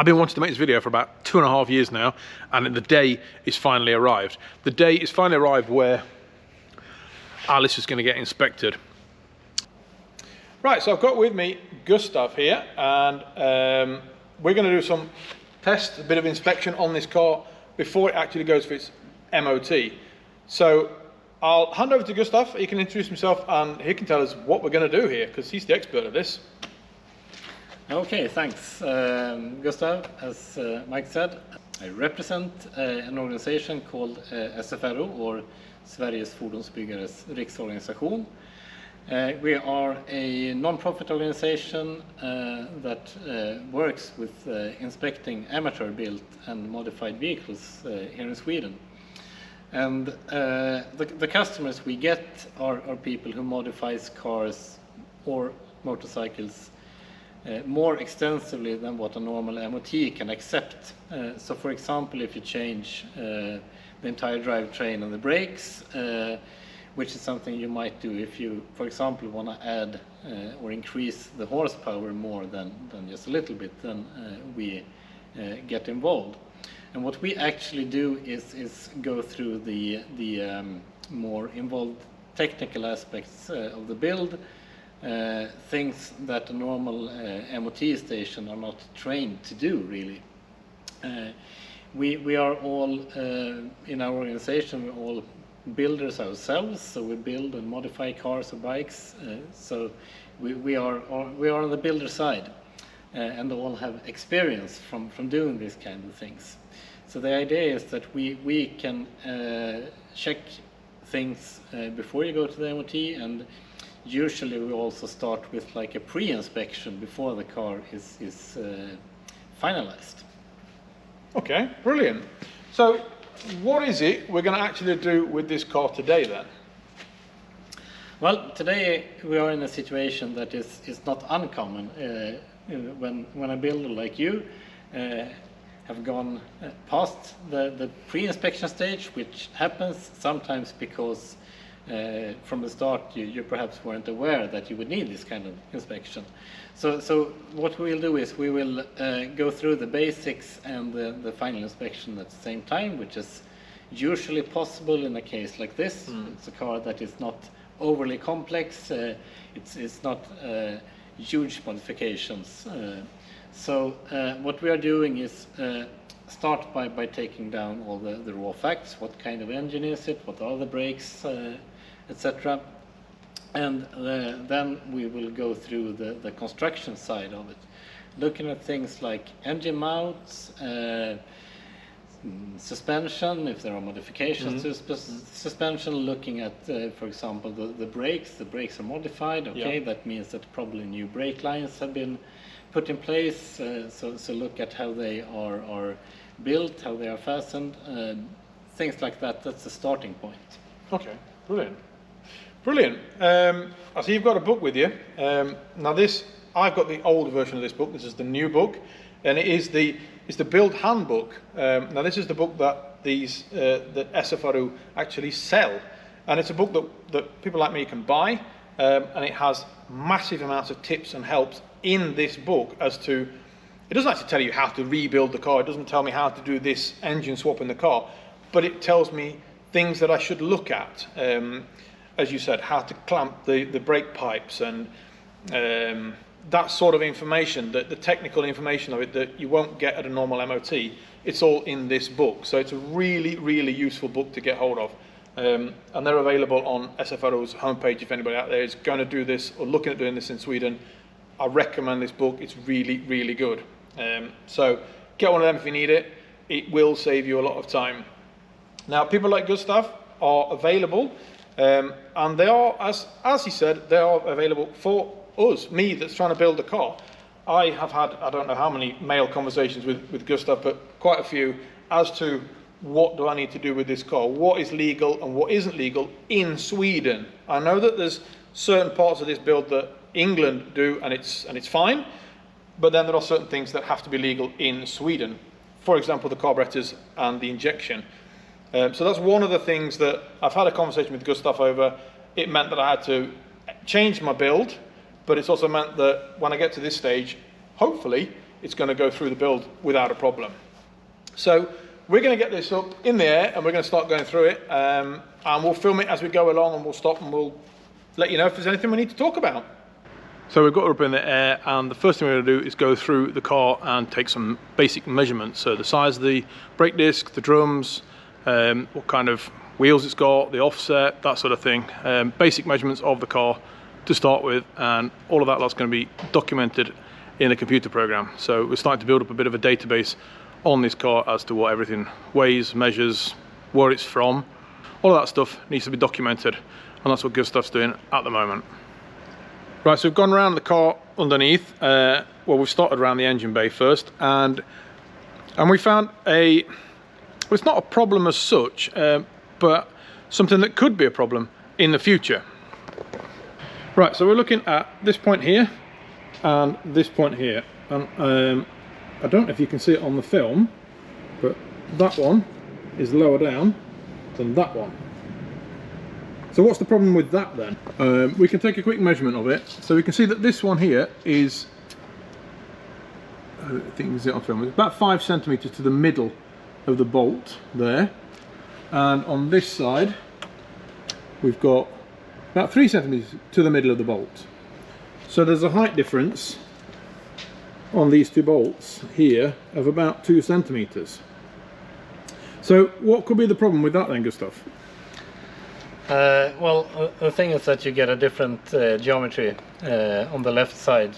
I've been wanting to make this video for about 2.5 years now, and the day is finally arrived. The day is finally arrived where Alice is going to get inspected. Right, so I've got with me Gustav here, and we're going to do some tests, a bit of inspection on this car before it actually goes for its MOT. So I'll hand over to Gustav. He can introduce himself and he can tell us what we're going to do here, because he's the expert of this. Okay, thanks. Gustav, as Mike said, I represent an organization called Sfro, or Sveriges Fordonsbyggares Riksorganisation. We are a non-profit organization that works with inspecting amateur-built and modified vehicles here in Sweden. And the customers we get are people who modifies cars or motorcycles more extensively than what a normal MOT can accept. So for example, if you change the entire drivetrain and the brakes, which is something you might do if you, for example, want to add or increase the horsepower more than just a little bit, then we get involved. And what we actually do is go through the more involved technical aspects of the build, things that a normal MOT station are not trained to do, really. We are all, in our organization, we're all builders ourselves, so we build and modify cars or bikes, so we are on the builder side, and all have experience from doing these kind of things. So the idea is that we can check things before you go to the MOT, and usually we also start with like a pre-inspection before the car is finalized. Okay, brilliant. So what is it we're going to actually do with this car today then? Well, today we are in a situation that is not uncommon. When a builder like you have gone past the pre-inspection stage, which happens sometimes because from the start you perhaps weren't aware that you would need this kind of inspection. So what we will do is we will go through the basics and the final inspection at the same time, which is usually possible in a case like this. It's a car that is not overly complex, it's not huge modifications. So what we are doing is start by taking down all the raw facts. What kind of engine is it? What are the brakes, etc. And then we will go through the construction side of it, looking at things like engine mounts, suspension, if there are modifications to suspension, looking at, for example, the brakes. The brakes are modified, okay, that means that probably new brake lines have been put in place, so look at how they are built, how they are fastened, things like that. That's the starting point. Okay, brilliant. Brilliant. I see you've got a book with you. Now this, I've got the old version of this book. This is the new book, and it's the build handbook. Now this is the book that that SFRU actually sell, and it's a book that people like me can buy, and it has massive amounts of tips and helps in this book as to, it doesn't actually tell you how to rebuild the car, it doesn't tell me how to do this engine swap in the car, but it tells me things that I should look at. As you said, how to clamp the brake pipes and that sort of information, the technical information of it that you won't get at a normal MOT, it's all in this book. So it's a really, really useful book to get hold of. And they're available on SFRO's homepage if anybody out there is going to do this or looking at doing this in Sweden. I recommend this book. It's really, really good. So get one of them if you need it. It will save you a lot of time. Now, people like Gustav are available, and they are, as he said, they are available for us, me that's trying to build a car. I have had, I don't know how many mail conversations with Gustav, but quite a few, as to what do I need to do with this car, what is legal and what isn't legal in Sweden. I know that there's certain parts of this build that England do and it's fine, but then there are certain things that have to be legal in Sweden. For example, the carburetors and the injection. So that's one of the things that I've had a conversation with Gustav over. It meant that I had to change my build, but it's also meant that when I get to this stage, hopefully, it's going to go through the build without a problem. So we're going to get this up in the air and we're going to start going through it, and we'll film it as we go along, and we'll stop and we'll let you know if there's anything we need to talk about. So we've got it up in the air, and the first thing we're going to do is go through the car and take some basic measurements. So the size of the brake disc, the drums, what kind of wheels it's got, the offset, that sort of thing. Basic measurements of the car to start with, and all of that lot's going to be documented in a computer program. So we're starting to build up a bit of a database on this car as to what everything weighs, measures, where it's from. All of that stuff needs to be documented, and that's what Gustav's doing at the moment. Right, so we've gone around the car underneath. Well, we've started around the engine bay first, and we found well, it's not a problem as such, but something that could be a problem in the future. Right, so we're looking at this point here and this point here, and I don't know if you can see it on the film, but that one is lower down than that one. So what's the problem with that then? We can take a quick measurement of it. So we can see that this one here is, I think you can see it on film, it's about 5 centimeters to the middle of the bolt there. And on this side, we've got about 3 centimeters to the middle of the bolt. So there's a height difference on these two bolts here of about 2 centimeters. So what could be the problem with that then, Gustav? Well, the thing is that you get a different geometry on the left side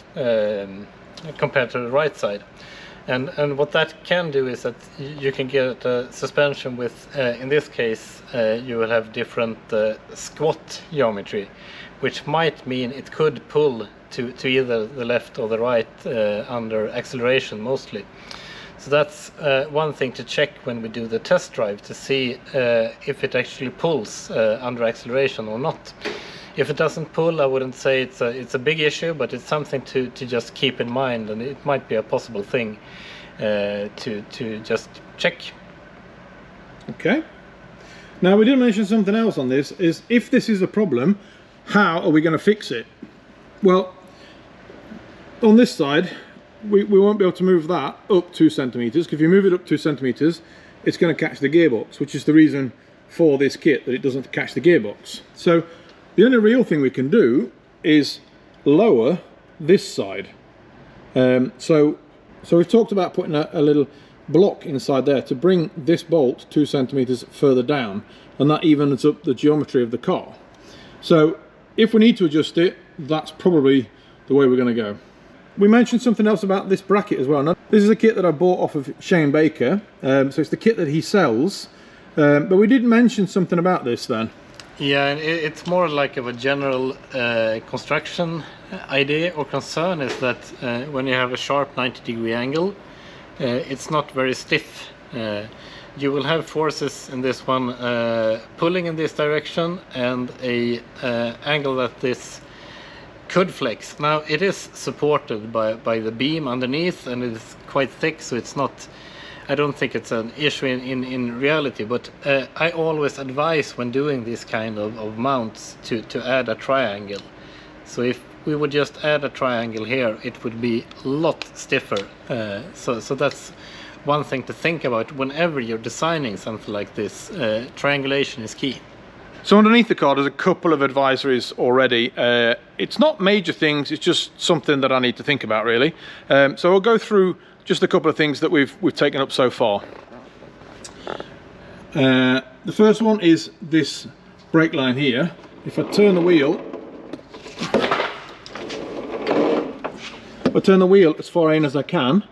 compared to the right side, and what that can do is that you can get a suspension with, in this case, you will have different squat geometry, which might mean it could pull to either the left or the right under acceleration mostly. So that's one thing to check when we do the test drive, to see if it actually pulls under acceleration or not. If it doesn't pull, I wouldn't say it's a big issue, but it's something to just keep in mind, and it might be a possible thing to just check. Okay. Now we did mention something else on this, is if this is a problem, how are we going to fix it? Well, on this side, we won't be able to move that up 2 centimeters, because if you move it up 2 centimeters, it's going to catch the gearbox, which is the reason for this kit, that it doesn't catch the gearbox. So the only real thing we can do is lower this side. So we've talked about putting a little block inside there to bring this bolt 2 centimeters further down, and that evens up the geometry of the car. So if we need to adjust it, that's probably the way we're going to go. We mentioned something else about this bracket as well. Now, this is a kit that I bought off of Shane Baker, so it's the kit that he sells, but we did mention something about this then. Yeah, it's more like of a general construction idea or concern, is that when you have a sharp 90-degree angle, it's not very stiff. You will have forces in this one pulling in this direction, and a angle that this could flex. Now it is supported by the beam underneath, and it's quite thick, so it's not, I don't think it's an issue in reality, but I always advise when doing this kind of mounts to add a triangle. So if we would just add a triangle here, it would be a lot stiffer. So that's one thing to think about whenever you're designing something like this. Triangulation is key. So underneath the car there's a couple of advisories already. It's not major things, it's just something that I need to think about really. So we'll go through just a couple of things that we've taken up so far. The first one is this brake line here. If I turn the wheel, as far in as I can,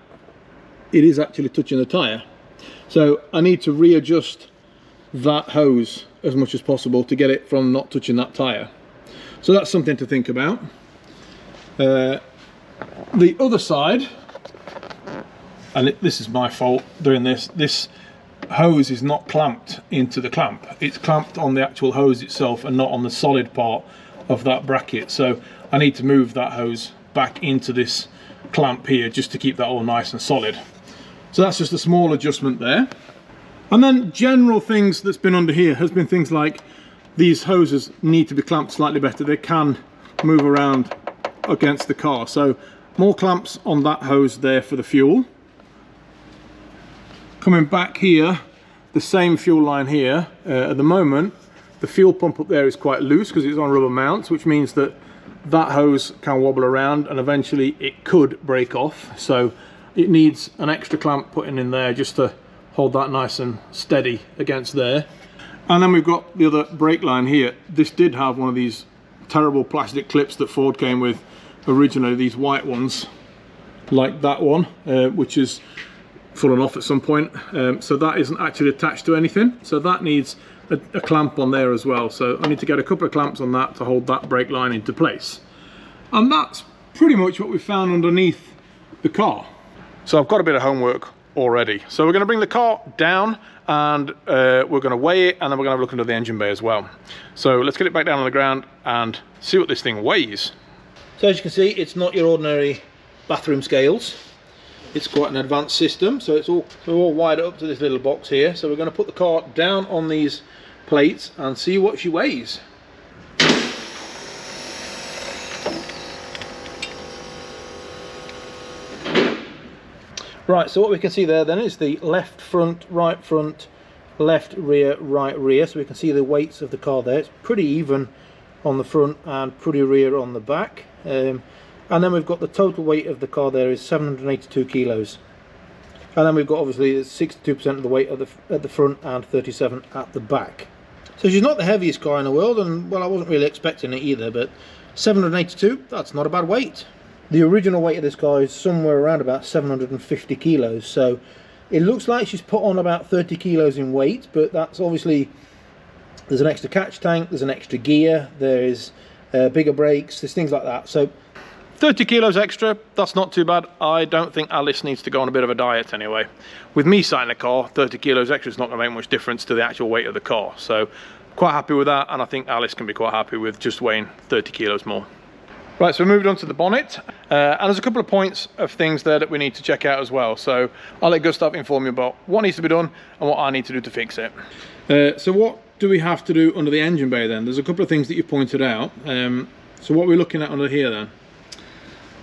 it is actually touching the tyre. So I need to readjust that hose as much as possible to get it from not touching that tyre. So that's something to think about. The other side, and this is my fault doing this hose is not clamped into the clamp. It's clamped on the actual hose itself and not on the solid part of that bracket. So I need to move that hose back into this clamp here just to keep that all nice and solid. So that's just a small adjustment there. And then general things that's been under here has been things like these hoses need to be clamped slightly better. They can move around against the car. So More clamps on that hose there for the fuel. Coming back here, the same fuel line here. At the moment, the fuel pump up there is quite loose because it's on rubber mounts, which means that that hose can wobble around and eventually it could break off. So it needs an extra clamp put in there just to hold that nice and steady against there. And then we've got the other brake line here. This did have one of these terrible plastic clips that Ford came with originally, these white ones, like that one, which is fallen off at some point. So that isn't actually attached to anything. So that needs a clamp on there as well. So I need to get a couple of clamps on that to hold that brake line into place. And that's pretty much what we found underneath the car. So I've got a bit of homework already. So we're going to bring the car down and we're going to weigh it, and then we're going to have a look under the engine bay as well. So let's get it back down on the ground and see what this thing weighs. So as you can see, it's not your ordinary bathroom scales. It's quite an advanced system, so it's all wired up to this little box here. So we're going to put the car down on these plates and see what she weighs. Right, so what we can see there then is the left front, left rear, right rear. So we can see the weights of the car there. It's pretty even on the front and pretty rear on the back. And then we've got the total weight of the car there is 782 kilos. And then we've got obviously 62% of the weight at the front and 37 at the back. So she's not the heaviest car in the world, and well, I wasn't really expecting it either, but 782, that's not a bad weight. The original weight of this car is somewhere around about 750 kilos, so it looks like she's put on about 30 kilos in weight, but that's obviously, there's an extra catch tank, there's an extra gear, there's bigger brakes, there's things like that. So 30 kilos extra, that's not too bad. I don't think Alice needs to go on a bit of a diet anyway. With me sat in the car, 30 kilos extra is not going to make much difference to the actual weight of the car. So quite happy with that, and I think Alice can be quite happy with just weighing 30 kilos more. Right, so we moved on to the bonnet, and there's a couple of points of things there that we need to check out as well. So I'll let Gustav inform you about what needs to be done and what I need to do to fix it. So what do we have to do under the engine bay then? There's a couple of things that you pointed out. So what are we looking at under here then?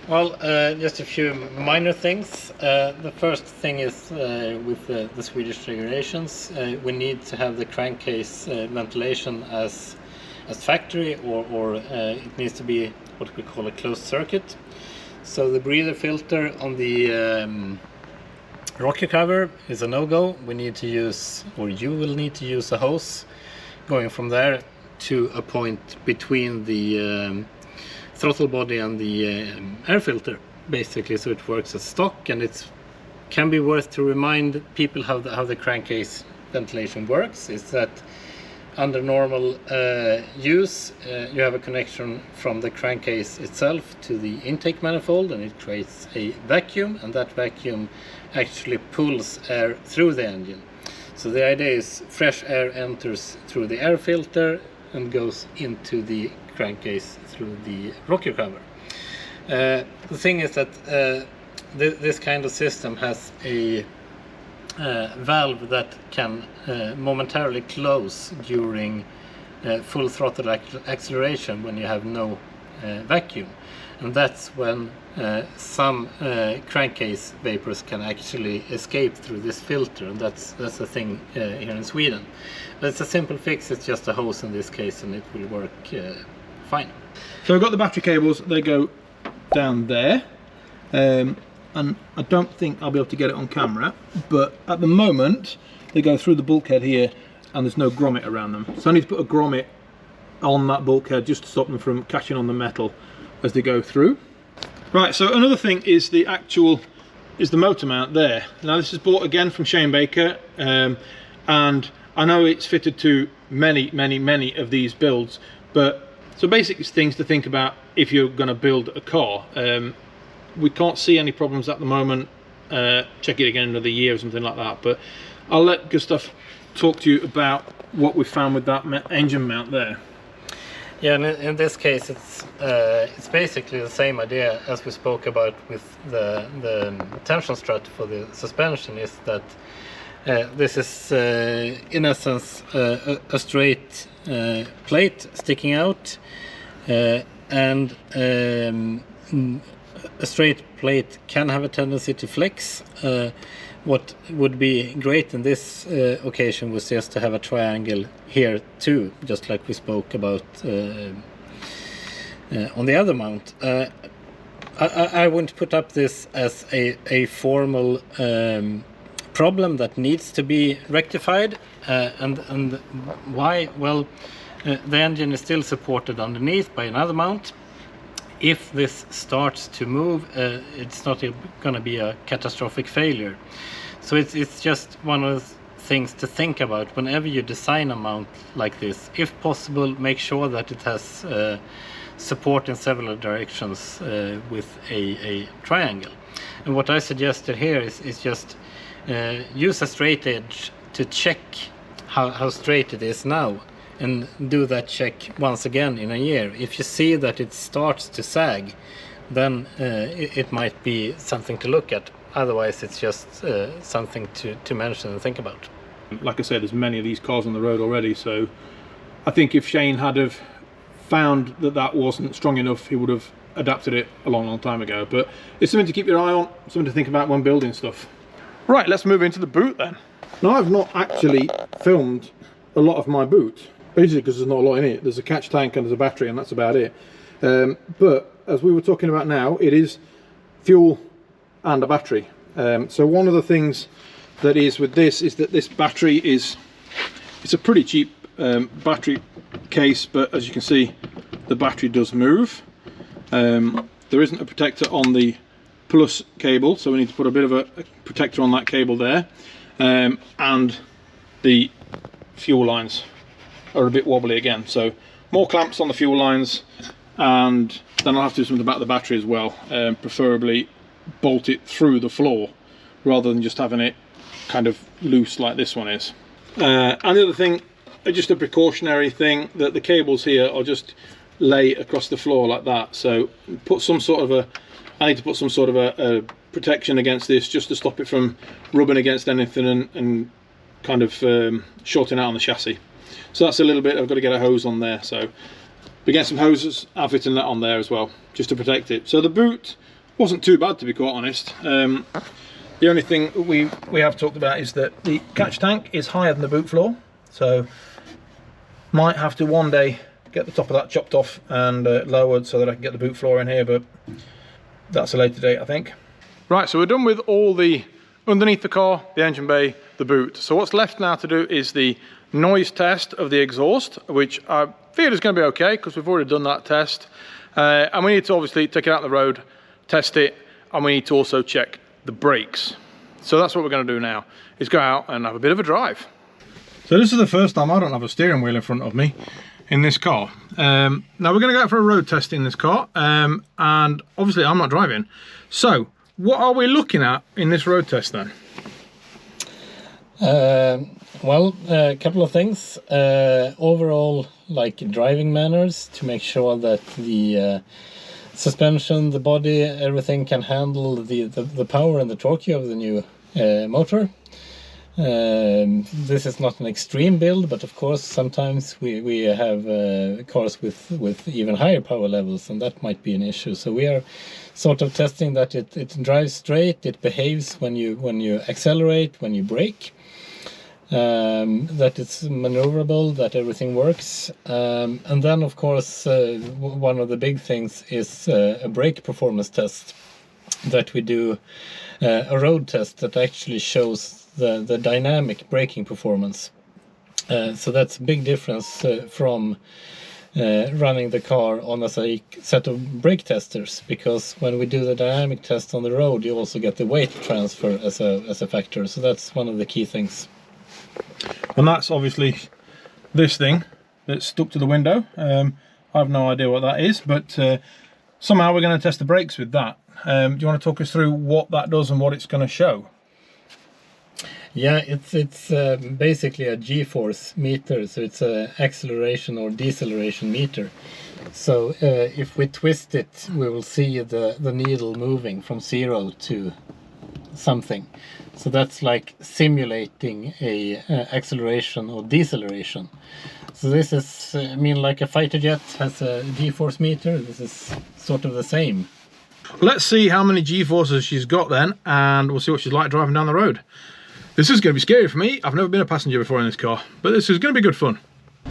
Well, just a few minor things. The first thing is with the Swedish regulations, we need to have the crankcase ventilation as factory, or it needs to be what we call a closed circuit. So the breather filter on the rocker cover is a no-go. We need to use, or you will need to use, a hose going from there to a point between the throttle body and the air filter, basically, so it works as stock. And it can be worth to remind people how the crankcase ventilation works. Is that under normal use, you have a connection from the crankcase itself to the intake manifold, and it creates a vacuum, and that vacuum actually pulls air through the engine. So the idea is fresh air enters through the air filter and goes into the crankcase through the rocker cover. The thing is that this kind of system has a valve that can momentarily close during full throttle acceleration when you have no vacuum, and that's when some crankcase vapors can actually escape through this filter, and that's the thing here in Sweden. But it's a simple fix. It's just a hose in this case, and it will work fine. So I've got the battery cables, they go down there. And I don't think I'll be able to get it on camera, but at the moment they go through the bulkhead here and there's no grommet around them. So I need to put a grommet on that bulkhead just to stop them from catching on the metal as they go through. Right, so another thing is the motor mount there. Now this is bought again from Shane Baker, and I know it's fitted to many of these builds, but so basic things to think about if you're going to build a car. We can't see any problems at the moment. Check it again in another year or something like that, but I'll let Gustav talk to you about what we found with that engine mount there. Yeah, and in this case it's basically the same idea as we spoke about with the tension strut for the suspension, is that this is in essence a straight plate sticking out, and a straight plate can have a tendency to flex. What would be great in this occasion was just to have a triangle here too, just like we spoke about on the other mount. I wouldn't put up this as a formal problem that needs to be rectified, and why? Well, the engine is still supported underneath by another mount. If this starts to move, it's not going to be a catastrophic failure. So it's just one of those things to think about whenever you design a mount like this. If possible, make sure that it has support in several directions with a triangle. And what I suggested here is just use a straight edge to check how straight it is now, and do that check once again in a year. If you see that it starts to sag, then it might be something to look at. Otherwise, it's just something to mention and think about. Like I said, there's many of these cars on the road already, so I think if Shane had have found that wasn't strong enough, he would have adapted it a long time ago. But it's something to keep your eye on, something to think about when building stuff. Right, let's move into the boot then. Now, I've not actually filmed a lot of my boot, basically because there's not a lot in it. There's a catch tank and there's a battery, and that's about it. But as we were talking about now, it is fuel and a battery. So one of the things that is with this is that this battery it's a pretty cheap battery case, but as you can see, the battery does move. There isn't a protector on the plus cable, so we need to put a bit of a protector on that cable there, and the fuel lines are a bit wobbly again, so more clamps on the fuel lines, and then I'll have to do something about the battery as well, preferably bolt it through the floor rather than just having it kind of loose like this one is. And the other thing, just a precautionary thing, that the cables here are just lay across the floor like that, so put some sort of I need to put some sort of a protection against this, just to stop it from rubbing against anything and kind of shorting out on the chassis. So that's a little bit, I've got to get a hose on there, so we get some hoses, I'll fit in that on there as well, just to protect it. So the boot wasn't too bad, to be quite honest. The only thing we have talked about is that the catch tank is higher than the boot floor, so might have to one day get the top of that chopped off and lowered so that I can get the boot floor in here, but that's a later date, I think. Right, so we're done with all the underneath the car, the engine bay, the boot. So what's left now to do is the noise test of the exhaust, which I feel is going to be okay because we've already done that test. And we need to obviously take it out on the road, test it, and we need to also check the brakes. So that's what we're going to do now, is go out and have a bit of a drive. So this is the first time I don't have a steering wheel in front of me in this car. Now we're going to go out for a road test in this car, and obviously I'm not driving. So what are we looking at in this road test then? Well, a couple of things. Overall, like driving manners, to make sure that the suspension, the body, everything can handle the power and the torque of the new motor. This is not an extreme build, but of course sometimes we have cars with even higher power levels, and that might be an issue. So we are sort of testing that it drives straight, it behaves when you accelerate, when you brake, that it's maneuverable, that everything works, and then of course one of the big things is a brake performance test that we do, a road test that actually shows the dynamic braking performance. So that's a big difference from running the car on a set of brake testers, because when we do the dynamic test on the road, you also get the weight transfer as a factor. So that's one of the key things. And that's obviously this thing that's stuck to the window. I have no idea what that is, but somehow we're going to test the brakes with that. Do you want to talk us through what that does and what it's going to show? Yeah, it's basically a G-force meter, so it's an acceleration or deceleration meter. So if we twist it, we will see the needle moving from 0 to something. So that's like simulating a acceleration or deceleration. So this is, I mean, like a fighter jet has a G-force meter, this is sort of the same. Let's see how many G-forces she's got then, and we'll see what she's like driving down the road. This is going to be scary for me. I've never been a passenger before in this car, but this is going to be good fun.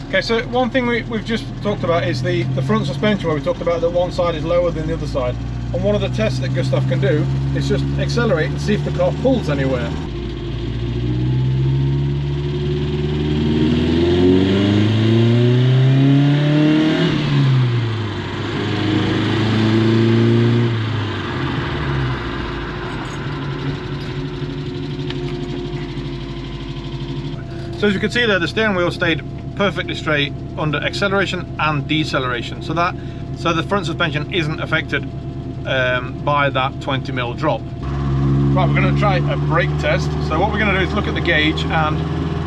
Okay, so one thing we've just talked about is the front suspension, where we talked about that one side is lower than the other side. And one of the tests that Gustav can do is just accelerate and see if the car pulls anywhere. So as you can see there, the steering wheel stayed perfectly straight under acceleration and deceleration. So the front suspension isn't affected by that 20mm drop. Right, we're going to try a brake test. So what we're going to do is look at the gauge, and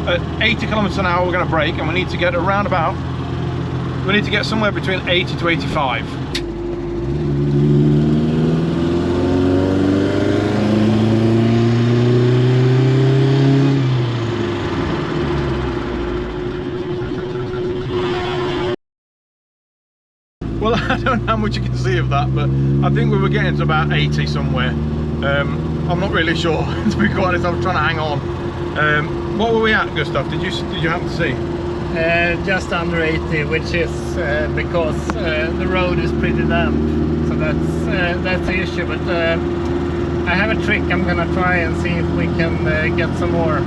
at 80 kilometers an hour we're going to brake, and we need to get around about, we need to get somewhere between 80 to 85. Well, I don't know how much you can see of that, but I think we were getting to about 80 somewhere. I'm not really sure, to be quite honest. I was trying to hang on. What were we at, Gustav? Did you happen to see? Just under 80, which is because the road is pretty damp. So that's the issue. But I have a trick. I'm gonna try and see if we can get some more.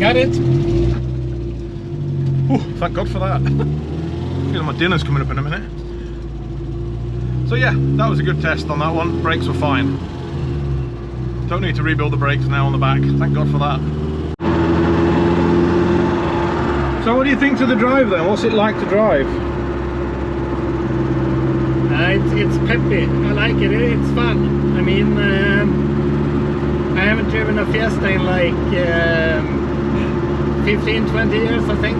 Got it. Oh, thank God for that. Feeling my dinner's coming up in a minute. So yeah, that was a good test on that one. Brakes were fine. Don't need to rebuild the brakes now on the back. Thank God for that. So what do you think to the drive then? What's it like to drive? It's peppy. I like it. It's fun. I mean, I haven't driven a Fiesta in like 15-20 years, I think.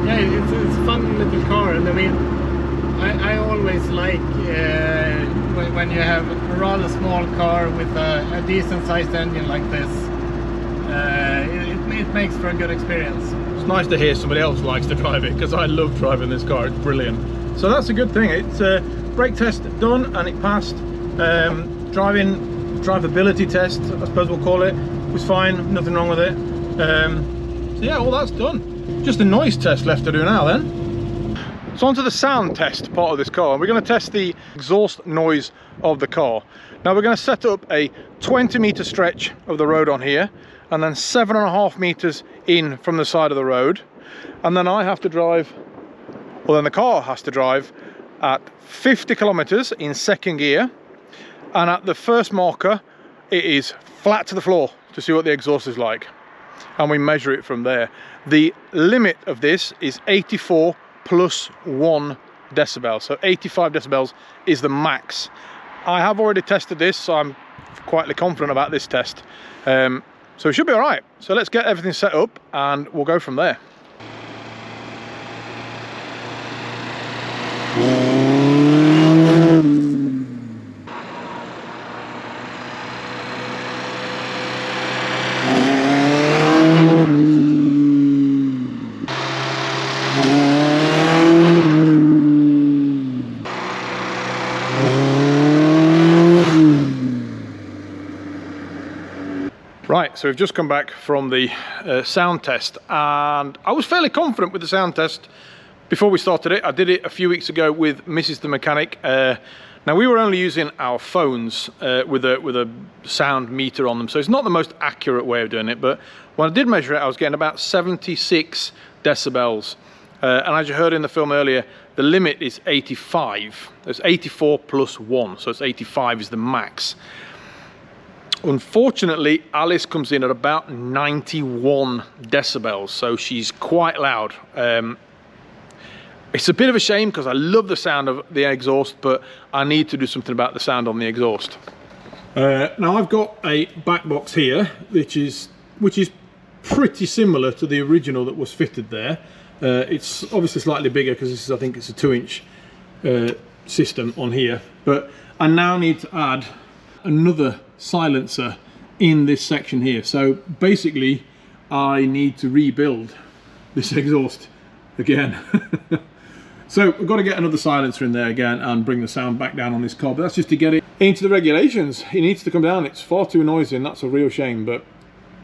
Yeah, it's a fun little car, and I mean, I always like when you have a rather small car with a decent sized engine like this. It makes for a good experience. It's nice to hear somebody else likes to drive it, because I love driving this car. It's brilliant. So that's a good thing. It's brake test done and it passed. Drivability test, I suppose we'll call it, was fine. Nothing wrong with it. So yeah, all that's done. Just a noise test left to do now then. So on to the sound test part of this car. We're going to test the exhaust noise of the car. Now we're going to set up a 20-meter stretch of the road on here, and then 7.5 meters in from the side of the road, and then I have to drive, well then the car has to drive at 50 kilometers in second gear, and at the first marker it is flat to the floor to see what the exhaust is like, and we measure it from there. The limit of this is 84 plus 1 decibel, so 85 decibels is the max. I have already tested this, so I'm quietly confident about this test, so it should be all right. So let's get everything set up and we'll go from there. Right, so we've just come back from the sound test, and I was fairly confident with the sound test before we started it. I did it a few weeks ago with Mrs. the mechanic. Now we were only using our phones with a sound meter on them, so it's not the most accurate way of doing it, but when I did measure it I was getting about 76 decibels, and as you heard in the film earlier, the limit is 85. There's 84 plus 1, so it's 85 is the max. Unfortunately, Alice comes in at about 91 decibels, so she's quite loud. It's a bit of a shame because I love the sound of the exhaust, but I need to do something about the sound on the exhaust. Now I've got a back box here, which is pretty similar to the original that was fitted there. It's obviously slightly bigger because this is, I think it's a 2-inch system on here, But I now need to add another silencer in this section here. So basically I need to rebuild this exhaust again. So we've got to get another silencer in there again and bring the sound back down on this car, but that's just to get it into the regulations. It needs to come down. It's far too noisy, and that's a real shame, but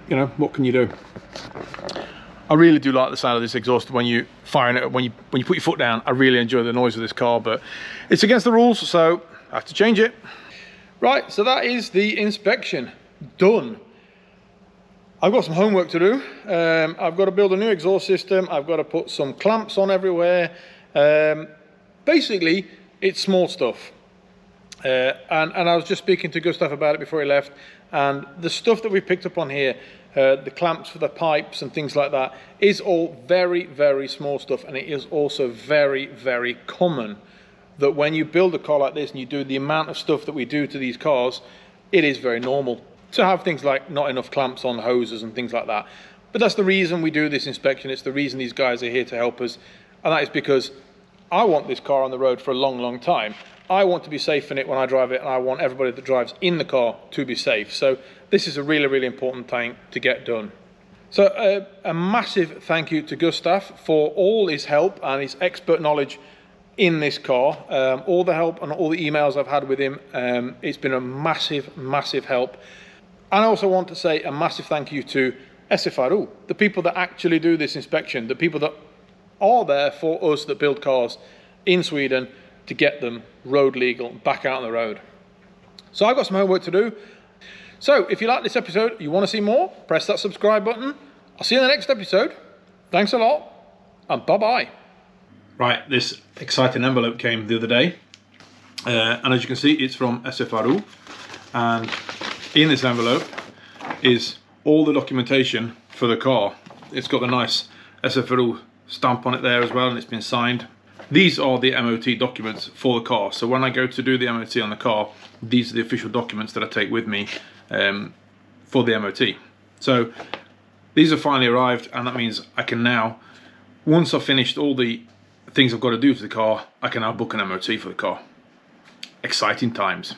you know, what can you do? I really do like the sound of this exhaust when you fire it, when you put your foot down. I really enjoy the noise of this car, but it's against the rules, so I have to change it. Right, so that is the inspection done. I've got some homework to do. I've got to build a new exhaust system. I've got to put some clamps on everywhere. Basically, it's small stuff. And I was just speaking to Gustav about it before he left, and the stuff that we've picked up on here, the clamps for the pipes and things like that, is all very, very small stuff, and it is also very, very common that when you build a car like this and you do the amount of stuff that we do to these cars, it is very normal to have things like not enough clamps on hoses and things like that. But that's the reason we do this inspection. It's the reason these guys are here to help us, and that is because I want this car on the road for a long, long time. I want to be safe in it when I drive it, and I want everybody that drives in the car to be safe. So this is a really, really important thing to get done. So a massive thank you to Gustav for all his help and his expert knowledge in this car. All the help and all the emails I've had with him, it's been a massive, massive help. And I also want to say a massive thank you to Sfro, the people that actually do this inspection, the people that are there for us that build cars in Sweden to get them road legal, back out on the road. So I've got some homework to do. So if you like this episode, you want to see more, press that subscribe button. I'll see you in the next episode. Thanks a lot, and bye-bye. Right, this exciting envelope came the other day. And as you can see, it's from Sfro. And in this envelope is all the documentation for the car. It's got the nice Sfro stamp on it there as well, and it's been signed. These are the MOT documents for the car. So when I go to do the MOT on the car, these are the official documents that I take with me for the MOT. So these have finally arrived, and that means I can now, once I've finished all the things I've got to do to the car, I can now book an MOT for the car. Exciting times.